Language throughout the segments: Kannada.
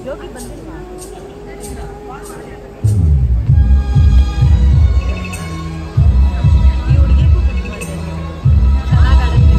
ಯೋಗಿ ಬಂದಿಲ್ವಾ? ಈ ಹುಡುಗಿಗೂ ಬಿಟ್ಟು ಮಾಡಿದೆ ಚೆನ್ನಾಗಾಗುತ್ತೆ.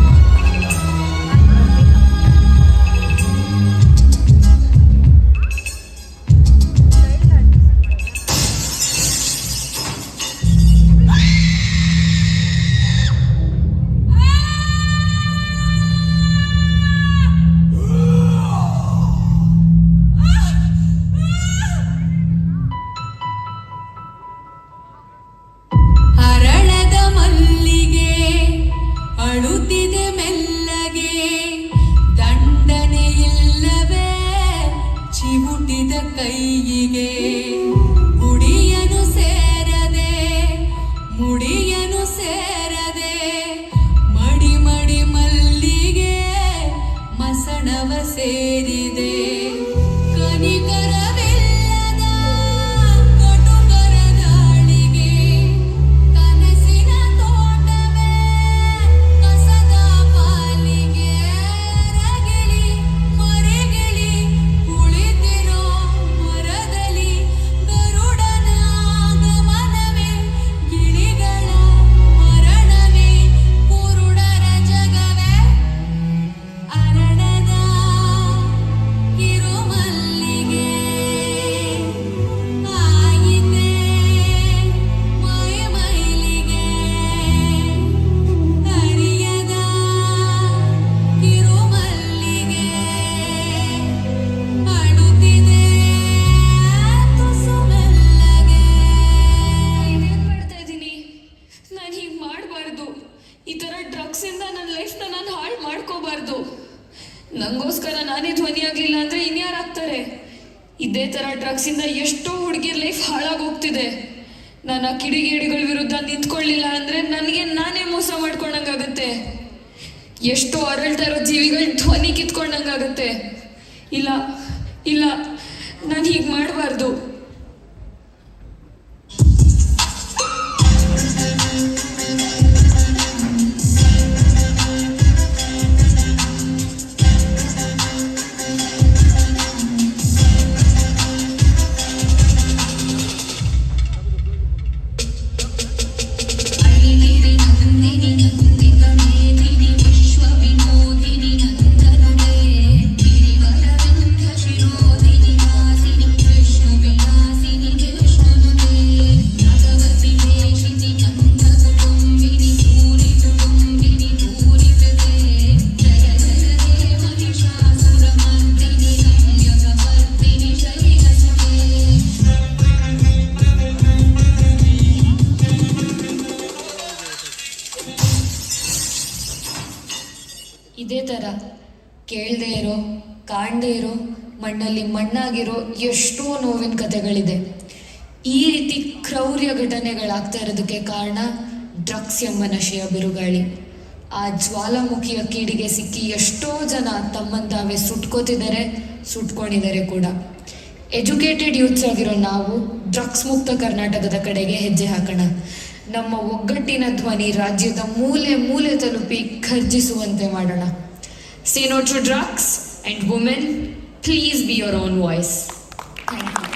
ಅರಳದ ಮಲ್ಲಿಗೆ ಅಳುತ್ತಿದೆ ಮೆಲ್ಲಗೆ, ದಂಡನೆ ಇಲ್ಲವೇ ಚಿವುಟಿದ ಕೈಯಿಗೆ, ಗುಡಿಯನು ಸೇರದೆ ಮುಡಿಯನು ಸೇರದೆ, ಮಡಿ ಮಡಿ ಮಲ್ಲಿಗೆ ಮಸಣವ ಸೇರಿದೆ. ಕನಿಕರವಿಲ್ಲದ ಕಟುಕರ ದಾಳಿಗೆ, ಕನಸಿನ ತೋಟವೇ ಕಸದ ಪಾಲಿಗೆ, ರಗಿಳಿ ಮರೆಗಿಳಿ ಕುಳಿತಿರೋ ಮರದಲ್ಲಿ, ಗರುಡನ ಗಮನವೇ ಗಿಳಿಗಳ ಮರಣವೇ, ಕುರುಡರ ಜಗವೇ ಅರಳದ ಕಿರುಮಲ್ಲಿಗೆ, ಆಯಿತೆ ಮೈ ಮೈಲಿಗೆ ಅರಿಯದ ಕಿರುಮಲ್ಲಿಗೆ, ಅಳುತ್ತಿದೆ ತುಸು ಮೆಲ್ಲಗೆ. ಏನ್ ಮಾಡ್ತಾ ಇದ್ದೀನಿ ನಾನು? ಹೀಗೆ ಮಾಡಬಾರ್ದು. ಈ ಥರ ಡ್ರಗ್ಸಿಂದ ನನ್ನ ಲೈಫ್ನ ನಾನು ಹಾಳು ಮಾಡ್ಕೋಬಾರ್ದು. ನನಗೋಸ್ಕರ ನಾನೇ ಧ್ವನಿ ಆಗಲಿಲ್ಲ ಅಂದರೆ ಇನ್ಯಾರಾಗ್ತಾರೆ? ಇದೇ ಥರ ಡ್ರಗ್ಸಿಂದ ಎಷ್ಟೋ ಹುಡುಗಿರ ಲೈಫ್ ಹಾಳಾಗೋಗ್ತಿದೆ. ನಾನು ಆ ಕಿಡಿಗೇಡಿಗಳ ವಿರುದ್ಧ ನಿಂತ್ಕೊಳ್ಳಿಲ್ಲ ಅಂದರೆ ನನಗೆ ನಾನೇ ಮೋಸ ಮಾಡ್ಕೊಂಡಂಗಾಗತ್ತೆ. ಎಷ್ಟೋ ಅರಳ್ತಾ ಇರೋ ಜೀವಿಗಳ ಧ್ವನಿ ಕಿತ್ಕೊಂಡಂಗಾಗತ್ತೆ. ಇಲ್ಲ ಇಲ್ಲ, ನಾನು ಹೀಗೆ ಮಾಡಬಾರ್ದು. ಅರಿಗಿರಿ ನಂದಿನಿ ನಂದಿತ ಮೇದಿನಿ ವಿಶ್ವ ವಿನೋದಿನಿ ನಂದನುಡೆ, ಗಿರಿವರವಿಂದ ಶಿರೋದಿನಿ ವಾಸಿನಿ ವಿಷ್ಣು ವಿಲಾಸಿನಿ ವಿಷ್ಣುನುಡೆ, ಭಗವತಿ ದೇಶಿನಿ ನಂದ ಕುಟುಂಬಿನಿ ಭೂರಿ ಕುಟುಂಬಿನಿ ಭೂರಿ ಪ್ರದೆ, ಜಯ ಜಯ ಹೇ ಮಹಿಷಾಸುರ ಮರ್ದಿನಿ ಸಂಯಮ ವರ್ಧಿನಿ ಶೈಲಸುತೆ. ಇದೇ ಥರ ಕೇಳದೇ ಇರೋ, ಕಾಣದೇ ಇರೋ, ಮಣ್ಣಲ್ಲಿ ಮಣ್ಣಾಗಿರೋ ಎಷ್ಟೋ ನೋವಿನ ಕಥೆಗಳಿದೆ. ಈ ರೀತಿ ಕ್ರೌರ್ಯ ಘಟನೆಗಳಾಗ್ತಾ ಇರೋದಕ್ಕೆ ಕಾರಣ ಡ್ರಗ್ಸ್ ಎಂಬ ನಶೆಯ ಬಿರುಗಾಳಿ. ಆ ಜ್ವಾಲಾಮುಖಿಯ ಕೀಡಿಗೆ ಸಿಕ್ಕಿ ಎಷ್ಟೋ ಜನ ತಮ್ಮನ್ನು ತಾವೇ ಸುಟ್ಕೋತಿದ್ದಾರೆ, ಸುಟ್ಕೊಂಡಿದ್ದಾರೆ ಕೂಡ. ಎಜುಕೇಟೆಡ್ ಯೂತ್ಸ್ ಆಗಿರೋ ನಾವು ಡ್ರಗ್ಸ್ ಮುಕ್ತ ಕರ್ನಾಟಕದ ಕಡೆಗೆ ಹೆಜ್ಜೆ ಹಾಕೋಣ. ನಮ್ಮ ಒಗ್ಗಟ್ಟಿನ ಧ್ವನಿ ರಾಜ್ಯದ ಮೂಲೆ ಮೂಲೆ ತಲುಪಿ ಖರ್ಜಿಸುವಂತೆ ಮಾಡೋಣ. Say no to drugs, and women, please be your own voice. Thank you.